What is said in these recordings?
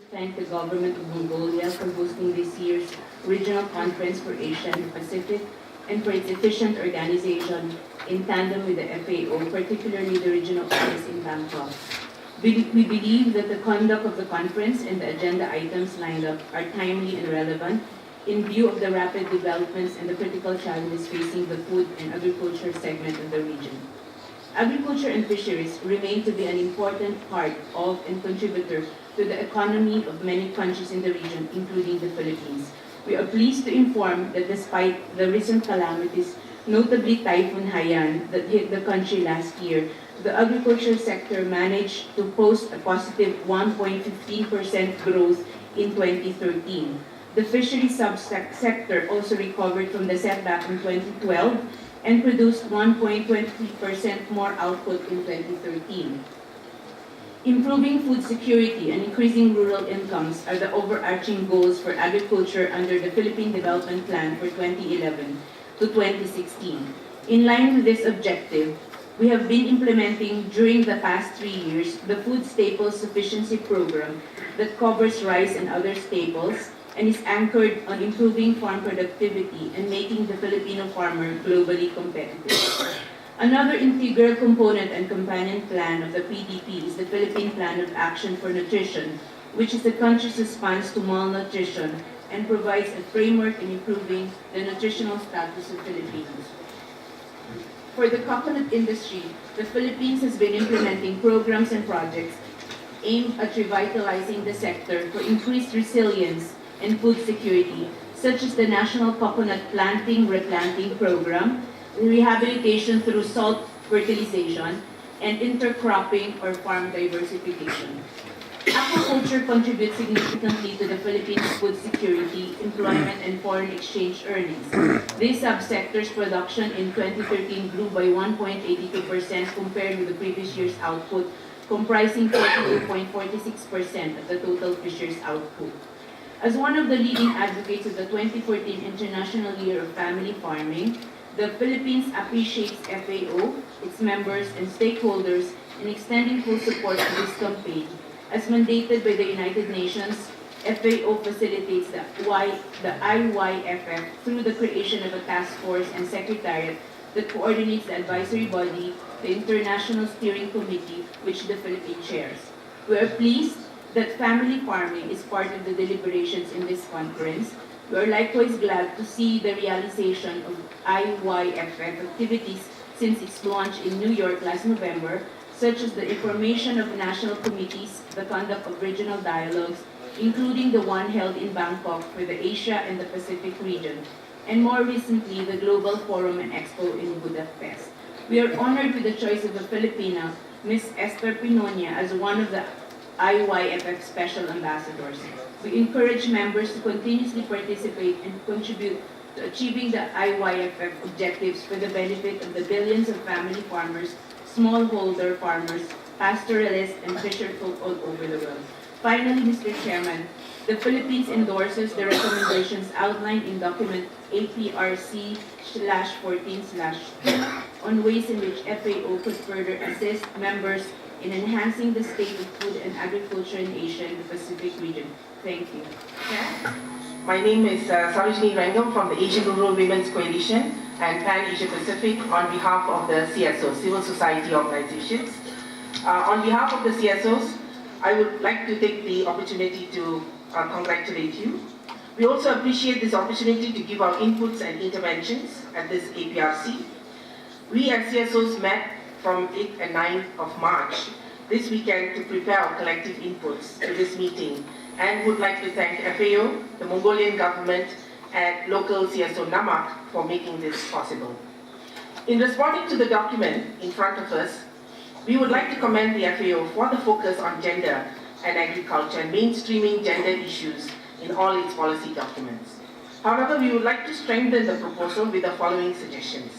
Thank the government of Mongolia for hosting this year's Regional Conference for Asia and Pacific and for its efficient organization in tandem with the FAO, particularly the regional office in Bangkok. We believe that the conduct of the conference and the agenda items lined up are timely and relevant in view of the rapid developments and the critical challenges facing the food and agriculture segment of the region. Agriculture and fisheries remain to be an important part of and contributor to the economy of many countries in the region, including the Philippines. We are pleased to inform that despite the recent calamities, notably Typhoon Haiyan that hit the country last year, the agriculture sector managed to post a positive 1.15% growth in 2013. The fisheries subsector also recovered from the setback in 2012 and produced 1.23% more output in 2013. Improving food security and increasing rural incomes are the overarching goals for agriculture under the Philippine Development Plan for 2011 to 2016. In line with this objective, we have been implementing during the past 3 years the Food Staples Sufficiency Program that covers rice and other staples and is anchored on improving farm productivity and making the Filipino farmer globally competitive. Another integral component and companion plan of the PDP is the Philippine Plan of Action for Nutrition, which is the country's response to malnutrition and provides a framework in improving the nutritional status of Filipinos. For the coconut industry, the Philippines has been implementing programs and projects aimed at revitalizing the sector for increased resilience and food security, such as the National Coconut Planting Replanting Program, rehabilitation through salt fertilization, and intercropping or farm diversification. Aquaculture contributes significantly to the Philippines' food security, employment, and foreign exchange earnings. This subsector's production in 2013 grew by 1.82% compared with the previous year's output, comprising 42.46% of the total fisheries output. As one of the leading advocates of the 2014 International Year of Family Farming, the Philippines appreciates FAO, its members, and stakeholders in extending full support to this campaign. As mandated by the United Nations, FAO facilitates the IYFF through the creation of a task force and secretariat that coordinates the advisory body, the International Steering Committee, which the Philippines chairs. We are pleased that family farming is part of the deliberations in this conference. We are likewise glad to see the realization of IYFF activities since its launch in New York last November, such as the formation of national committees, the conduct of regional dialogues, including the one held in Bangkok for the Asia and the Pacific region, and more recently, the Global Forum and Expo in Budapest. We are honored with the choice of a Filipina, Ms. Esther Pinonia, as one of the IYFF Special Ambassadors. We encourage members to continuously participate and contribute to achieving the IYFF objectives for the benefit of the billions of family farmers, smallholder farmers, pastoralists, and fisherfolk all over the world. Finally, Mr. Chairman, the Philippines endorses the recommendations outlined in document APRC/14/2 on ways in which FAO could further assist members in enhancing the state of food and agriculture in Asia and the Pacific region. Thank you. My name is Sarojini Rangam from the Asian Rural Women's Coalition and Pan Asia Pacific on behalf of the CSOs, Civil Society Organizations. On behalf of the CSOs, I would like to take the opportunity to congratulate you. We also appreciate this opportunity to give our inputs and interventions at this APRC. We as CSOs met from 8th and 9th of March this weekend to prepare our collective inputs to this meeting, and would like to thank FAO, the Mongolian government, and local CSO Namak for making this possible. In responding to the document in front of us, we would like to commend the FAO for the focus on gender and agriculture and mainstreaming gender issues in all its policy documents. However, we would like to strengthen the proposal with the following suggestions.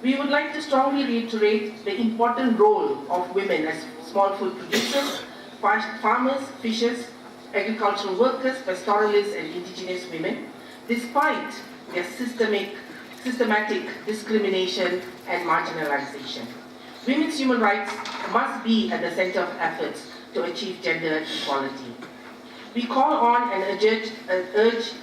We would like to strongly reiterate the important role of women as small food producers, farmers, fishers, agricultural workers, pastoralists, and indigenous women, despite their systematic discrimination and marginalization. Women's human rights must be at the center of efforts to achieve gender equality. We call on and urge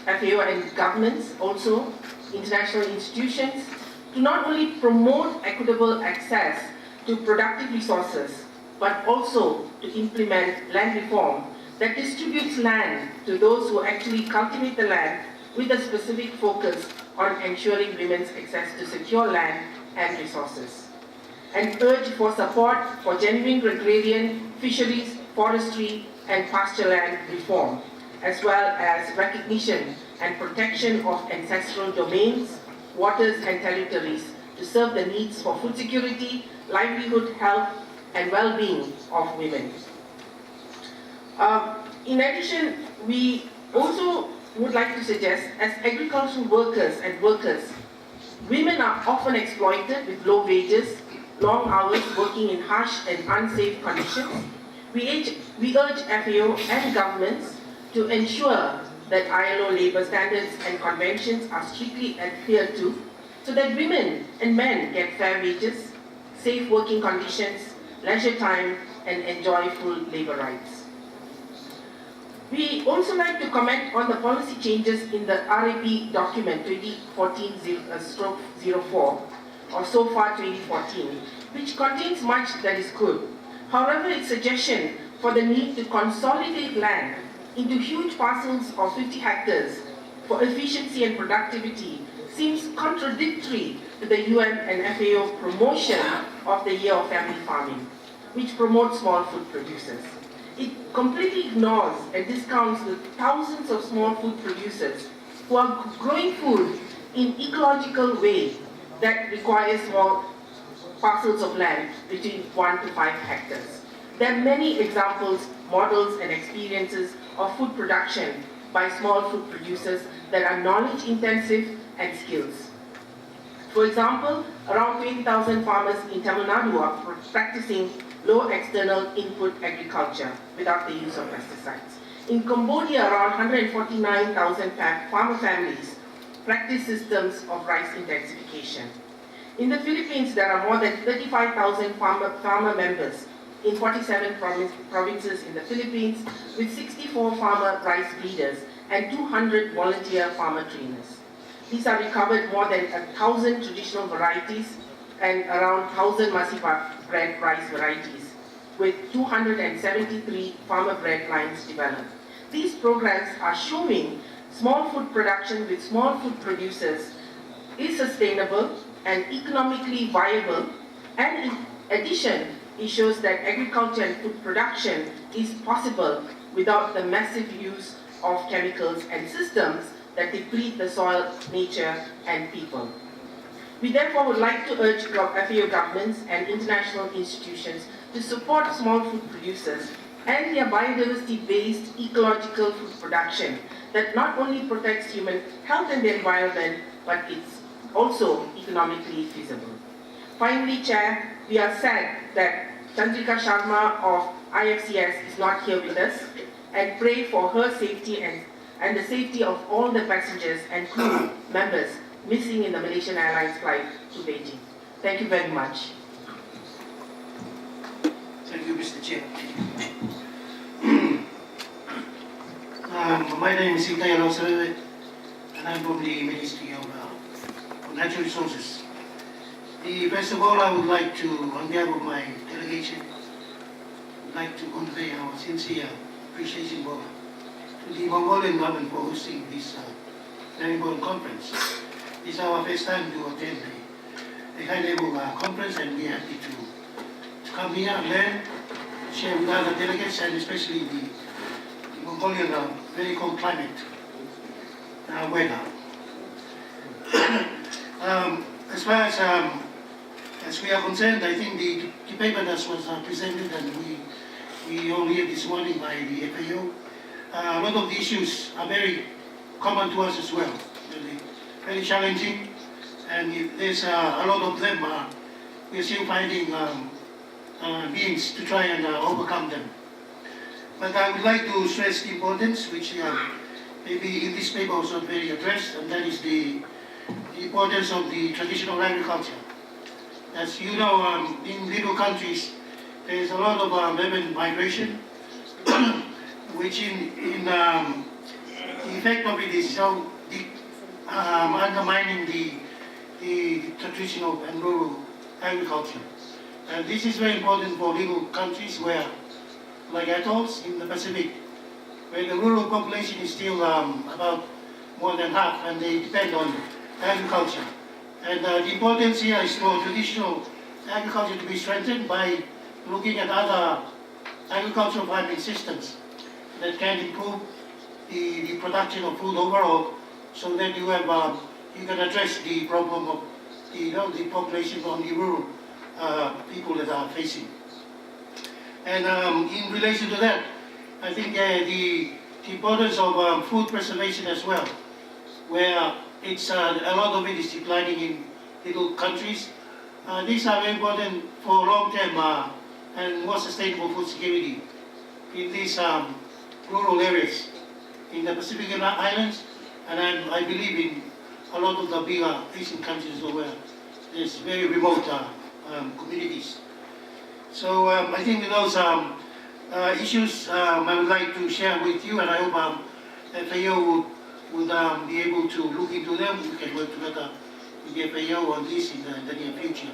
FAO and governments, also international institutions, to not only promote equitable access to productive resources, but also to implement land reform that distributes land to those who actually cultivate the land, with a specific focus on ensuring women's access to secure land and resources. And urge for support for genuine agrarian, fisheries, forestry, and pasture land reform, as well as recognition and protection of ancestral domains, waters, and territories to serve the needs for food security, livelihood, health, and well-being of women. In addition, we also would like to suggest, as agricultural workers and workers, women are often exploited with low wages, long hours, working in harsh and unsafe conditions. We urge FAO and governments to ensure that ILO labor standards and conventions are strictly adhered to, so that women and men get fair wages, safe working conditions, leisure time, and enjoy full labor rights. We also like to comment on the policy changes in the RAP document 2014-04, or so far 2014, which contains much that is good. However, its suggestion for the need to consolidate land into huge parcels of 50 hectares for efficiency and productivity seems contradictory to the UN and FAO promotion of the Year of Family Farming, which promotes small food producers. It completely ignores and discounts the thousands of small food producers who are growing food in ecological way that requires small parcels of land between 1 to 5 hectares. There are many examples, models, and experiences of food production by small food producers that are knowledge intensive and skills. For example, around 20,000 farmers in Tamil Nadu are practicing low external input agriculture without the use of pesticides. In Cambodia, around 149,000 farmer families practice systems of rice intensification. In the Philippines, there are more than 35,000 farmer members in 47 provinces in the Philippines, with 64 farmer rice breeders and 200 volunteer farmer trainers. These are recovered more than 1,000 traditional varieties and around 1,000 Masipa bred rice varieties, with 273 farmer bred lines developed. These programs are showing small food production with small food producers is sustainable and economically viable, and in addition, it shows that agriculture and food production is possible without the massive use of chemicals and systems that deplete the soil, nature, and people. We therefore would like to urge FAO governments and international institutions to support small food producers and their biodiversity-based ecological food production that not only protects human health and the environment, but it's also economically feasible. Finally, Chair, we are sad that Chandrika Sharma of IFCS is not here with us, and pray for her safety and the safety of all the passengers and crew members missing in the Malaysian Airlines flight to Beijing. Thank you very much. Thank you, Mr. Chair. My name is Itay Rosareve, and I'm from the Ministry of Natural Resources. First of all, I would like to, on behalf of my delegation, would like to convey our sincere appreciation to the Mongolian government for hosting this very important conference. This is our first time to attend a high-level conference, and we are happy to come here and learn, share with other delegates, and especially the Mongolian very cold climate weather. As far as we are concerned, I think the paper that was presented and we all hear this morning by the FAO, a lot of the issues are very common to us as well, really, very challenging, and there's a lot of them we're still finding means to try and overcome them. But I would like to stress the importance, which maybe in this paper was not very addressed, and that is the importance of the traditional agriculture. As you know, in little countries, there is a lot of women migration, which the effect of it is so undermining the traditional and rural agriculture. And this is very important for little countries where, like atolls in the Pacific, where the rural population is still about more than half, and they depend on agriculture. And the importance here is for traditional agriculture to be strengthened by looking at other agricultural farming systems that can improve the production of food overall, so that you have you can address the problem of the population from the rural people that are facing. And in relation to that, I think the importance of food preservation as well, where it's a lot of it is declining in little countries. These are very important for long-term and more sustainable food security in these rural areas in the Pacific Islands, and I believe in a lot of the bigger Asian countries as well. There's very remote communities. So I think those issues I would like to share with you, and I hope FAO would be able to look into them. We can work together with the FAO on this in the near future.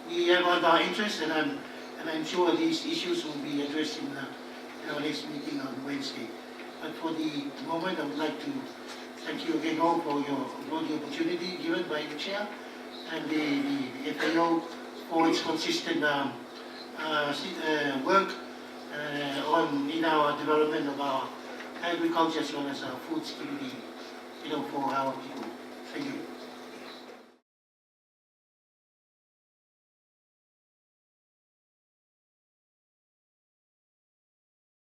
We have other interests, and I'm sure these issues will be addressed in our next meeting on Wednesday. But for the moment, I would like to thank you again all for the opportunity given by the chair and the FAO for its consistent work in our development of our agriculture as well as our food security, for our people. Thank you.